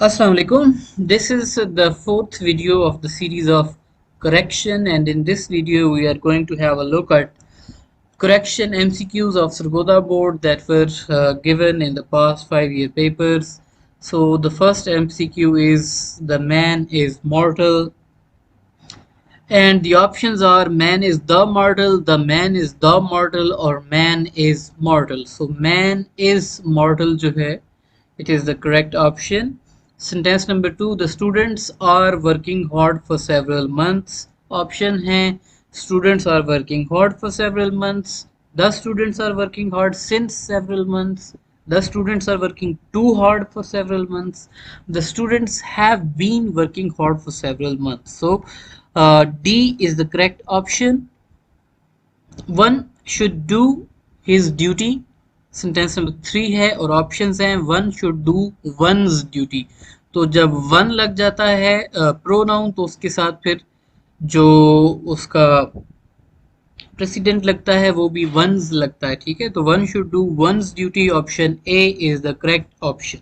Assalamu alaikum. This is the fourth video of the series of correction, and in this video we are going to have a look at correction MCQs of Sargodha board that were given in the past 5-year papers. So the first MCQ is the man is mortal, and the options are man is the mortal, the man is the mortal, or man is mortal. So man is mortal जो है, it is the correct option. Sentence number 2, the students are working hard for several months. Option है students are working hard for several months. The students are working hard since several months. The students are working too hard for several months. The students have been working hard for several months. So D is the correct option. One should do his duty. Sentence number 3 है और options हैं one should do once duty. तो जब one लग जाता है pronoun तो उसके साथ फिर जो उसका प्रेसिडेंट लगता है वो भी वंस लगता है. ठीक है, तो one should do once duty. Option A is the correct option.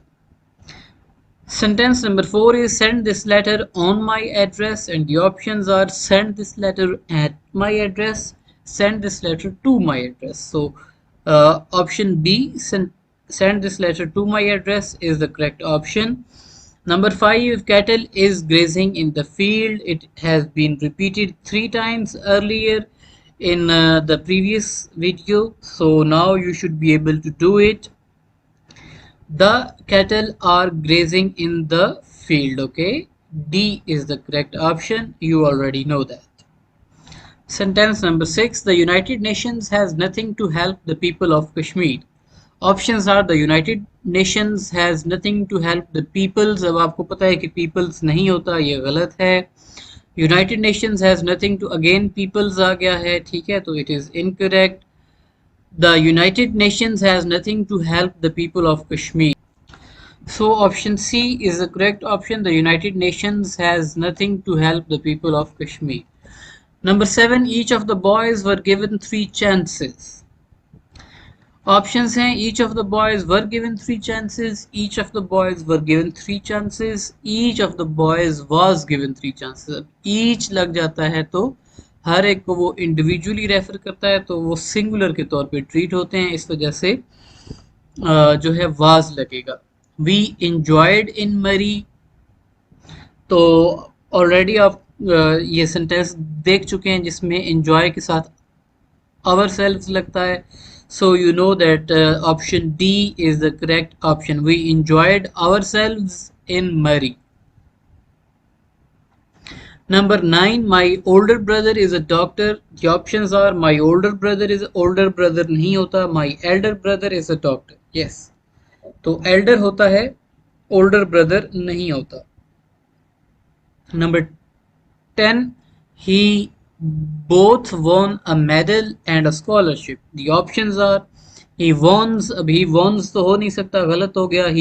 Sentence number 4 is send this letter on my address, and the options are send this letter at my address, send this letter to my address. So option B, send this letter to my address, is the correct option. Number 5, cattle is grazing in the field. It has been repeated 3 times earlier in the previous video, so now you should be able to do it. The cattle are grazing in the field. Okay, D is the correct option. You already know that. Sentence number 6, the United Nations has nothing to help the people of Kashmir. Options are the United Nations has nothing to help the peoples. अब आपको पता है कि peoples नहीं होता, ये गलत है. United Nations has nothing to, again peoples आ गया है. ठीक है, तो it is incorrect. The United Nations has nothing to help the people of Kashmir. So option C is the correct option. The United Nations has nothing to help the people of Kashmir. Number 7, each of the boys were given 3 chances. Options हैं each of the boys were given 3 chances, each of the boys were given 3 chances, each of the boys was given 3 chances. अब each लग जाता है तो हर एक को वो individually refer करता है तो वो सिंगुलर के तौर पे ट्रीट होते हैं, इस वजह से जो है वाज लगेगा. वी इंजॉयड इन मरी, तो ऑलरेडी आप ये सेंटेंस देख चुके हैं जिसमें इंजॉय के साथ आवर सेल्व्स लगता है. So you know that option D is the correct option. We enjoyed ourselves in Murree. Number 9, my older brother is a doctor. The options are my older brother is older brother नहीं होता, my elder brother is a doctor. Yes, तो elder होता है, older brother नहीं होता. Number 10, he both won a medal and a scholarship. The options are he wons. अब he wons तो हो नहीं सकता, गलत हो गया.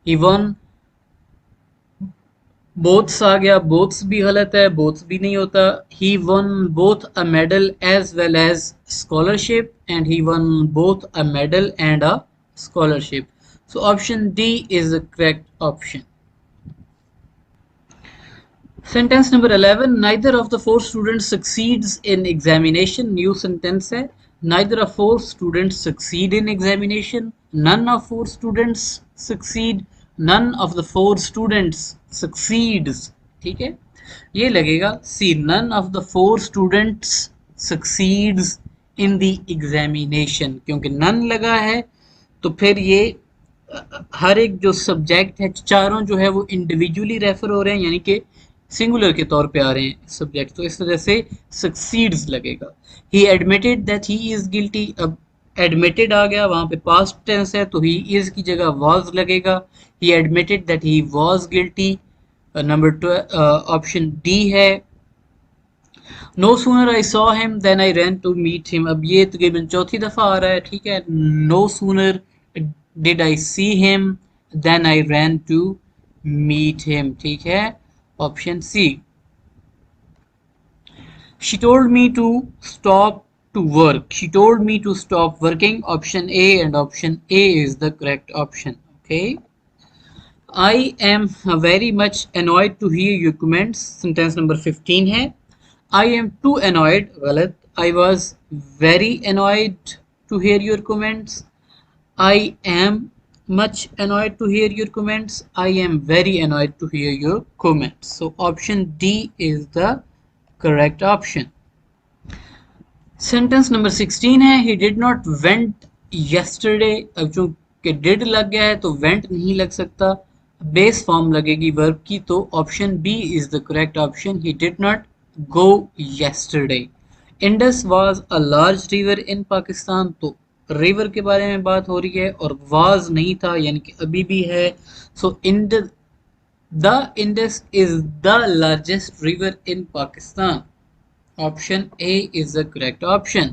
he won बोथ्स आ गया, बोथ्स भी गलत है, बोथ्स भी नहीं होता. He won both a medal as well as scholarship, and he won both a medal and a scholarship. So option D is the correct option. Sentence number 11, neither of the 4 students succeeds in examination. New sentence है, neither of 4 students succeed in examination, none of 4 students succeed, none of the 4 students succeeds. ठीक है, ये लगेगा सी, none of the 4 students succeeds in the examination. क्योंकि none लगा है तो फिर ये हर एक जो सब्जेक्ट है चारों जो है वो इंडिविजुअली रेफर हो रहे हैं, यानी कि सिंगुलर के तौर पे आ रहे हैं सब्जेक्ट, तो इस वजह से सक्सीड्स लगेगा. He admitted that he is guilty, अब एडमिटेड आ गया, वहां पे पास्ट टेंस है तो ही इज की जगह वाज लगेगा. He admitted that he was guilty. Number option D है. No sooner I saw him then I ran to meet him. अब ये तकरीबन चौथी दफा आ रहा है. ठीक है, no sooner did I see him then I ran to meet him. ठीक है, option C. She told me to stop to work. She told me to stop working. Option A, and option A is the correct option. Okay. I am very much annoyed to hear your comments. Sentence number 15 है. I am too annoyed. गलत. I was very annoyed to hear your comments. I am much annoyed to hear your comments. I am very annoyed to hear your comments. So option D is the correct option. Sentence number 16 है. ही did not went yesterday. अब चूंकि did लग गया है तो went नहीं लग सकता, बेस फॉर्म लगेगी वर्ब की, तो option B is the correct option. He did not go yesterday. Indus was a large river in Pakistan. तो रिवर के बारे में बात हो रही है और वाज नहीं था यानी कि अभी भी है. So the Indus is the largest river in Pakistan. Option A is the correct option.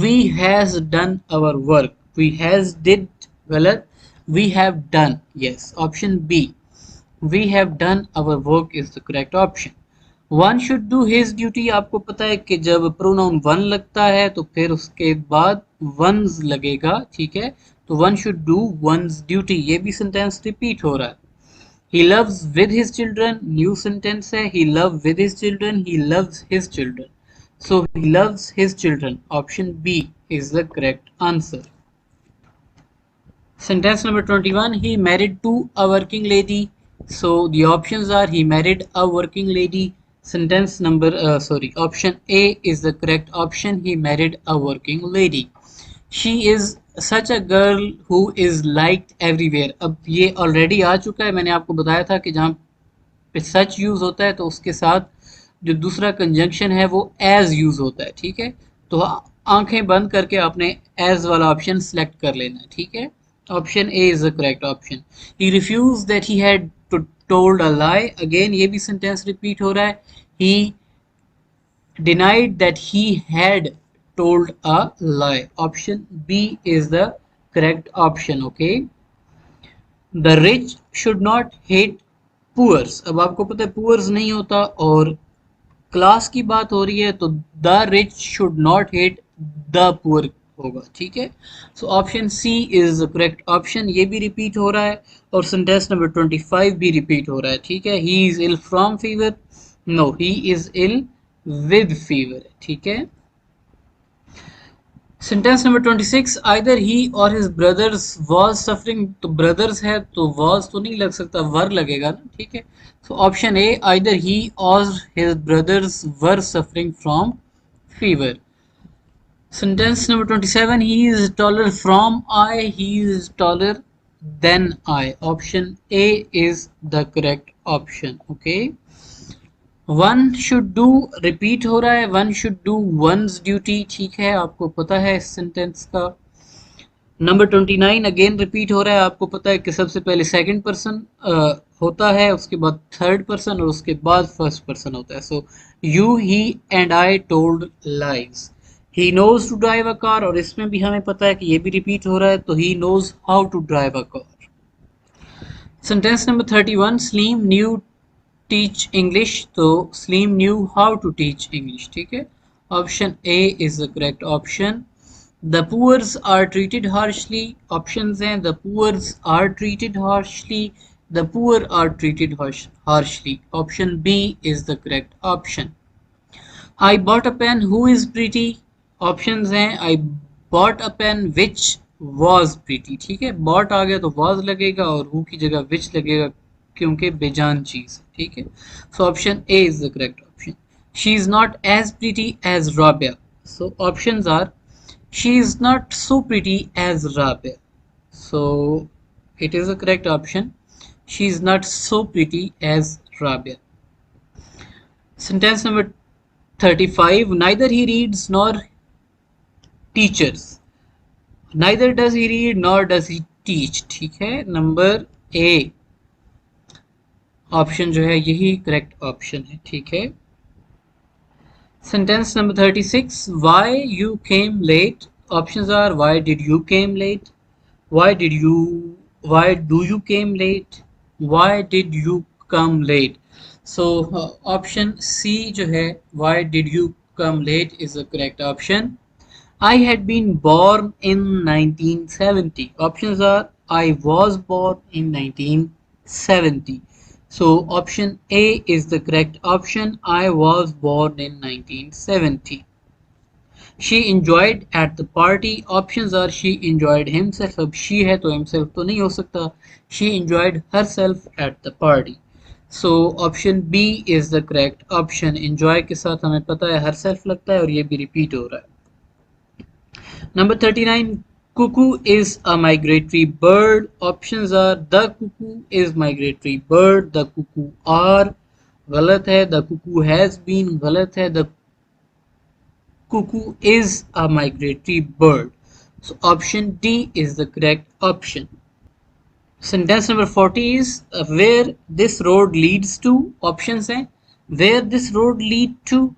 We has done our work. We has did गलत. We have done. Yes. Option B. We have done our work is the correct option. One should do his duty. आपको पता है कि जब pronoun one लगता है तो फिर उसके बाद वंस लगेगा. ठीक है, तो one should do once duty. ये भी सेंटेंस रिपीट हो रहा है. He loves with his children. New sentence है. He loves with his children. He loves his children. So he loves his children. Option B is the correct answer. Sentence number 21. He married to a working lady. So the options are he married a working lady. Sentence number option A is the correct option. He married a working lady. She is such a girl who is liked everywhere. अब ये already आ चुका है. मैंने आपको बताया था कि जहाँ पे सच यूज होता है तो उसके साथ जो दूसरा कंजंक्शन है वो एज यूज होता है. ठीक है, तो आंखें बंद करके आपने एज वाला ऑप्शन सेलेक्ट कर लेना है. ठीक है, option A is the correct option. He refused that he had told a lie. Again ये भी सेंटेंस रिपीट हो रहा है. ही denied that he had told a lie. Option B is the correct option. Okay. The rich should not hate poors. अब आपको पता है poors नहीं होता और क्लास की बात हो रही है तो the rich should not hate the poor होगा. ठीक है, so option C is the correct option. ये भी रिपीट हो रहा है और सेंटेंस नंबर 25 भी रिपीट हो रहा है. ठीक है, he is ill from fever. No, he is ill with fever. ठीक है, sentence number 26. Either he or his brothers was suffering. तो ब्रदर्स है तो वाज तो नहीं लग सकता, वर लगेगा ना. ठीक है, so option A either he or his brothers were suffering from fever. Sentence number 27. He is taller from I. He is taller than I. Option A is the correct option. Okay. One should do repeat हो रहा है. One should do one's duty. ठीक है, आपको पता है इस sentence का. नंबर 29 अगेन रिपीट हो रहा है. आपको पता है कि सबसे पहले सेकंड पर्सन होता है, उसके बाद थर्ड पर्सन और उसके बाद फर्स्ट पर्सन होता है. So you, he and I told lies. He knows to drive a car. और इसमें भी हमें पता है कि ये भी रिपीट हो रहा है, तो he knows how to drive a car. Sentence number 31. Salim knew teach English. तो Salim knew how to teach English. ठीक है, option A is the correct option. The poors are treated harshly. Options हैं the poors are treated harshly, the poor are treated harshly. Option B is the correct option. I bought a pen. Who is pretty? Options हैं I bought a pen which was pretty. ठीक है, bought आ गया तो was लगेगा और who की जगह which लगेगा क्योंकि बेजान चीज. ठीक है, so option A is the correct option. She is not as pretty as Rabia. So options are she is not so pretty as Rabia. So it is the correct option. She is not so pretty as Rabia. Sentence number 35. Neither he reads nor teachers. Neither does he read nor does he teach. ठीक है, number A option जो है यही correct option है. ठीक है, Sentence number 36. Why you came late? Options are why did you came late? Why do you came late? Why did you come late? So option C जो है why did you come late is the correct option. I had been born in 1970. Options are I was born in 1970. 1970. So option A is the correct option. I was born in 1970. She enjoyed at the party. Options are she enjoyed himself. अब she है तो himself तो नहीं हो सकता. She enjoyed herself at the party. So option B is the correct option. Enjoy के साथ हमें पता है herself लगता है और ये भी repeat हो रहा है. Number 39, cuckoo is a migratory bird. Options are the cuckoo is migratory bird, the cuckoo are गलत है, the cuckoo has been गलत है, the cuckoo is a migratory bird. So option D is the correct option. Sentence number 40 is where this road leads to. Options हैं where this road lead to.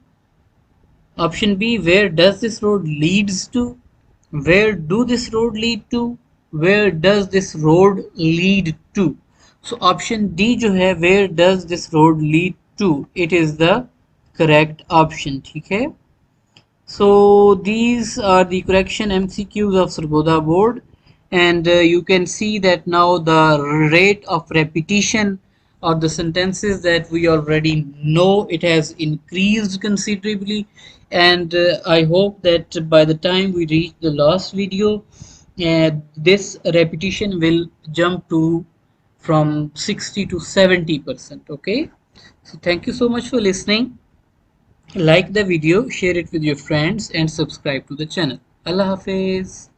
Option B, where does this road leads to? Where do this road lead to? Where does this road lead to? So option D जो है where does this road lead to? It is the correct option. ठीक है. So these are the correction MCQs of Sargodha board, and you can see that now the rate of repetition or the sentences that we already know, it has increased considerably, and I hope that by the time we reach the last video, this repetition will jump to from 60 to 70%. Okay, so thank you so much for listening. Like the video, share it with your friends and subscribe to the channel. Allah Hafiz.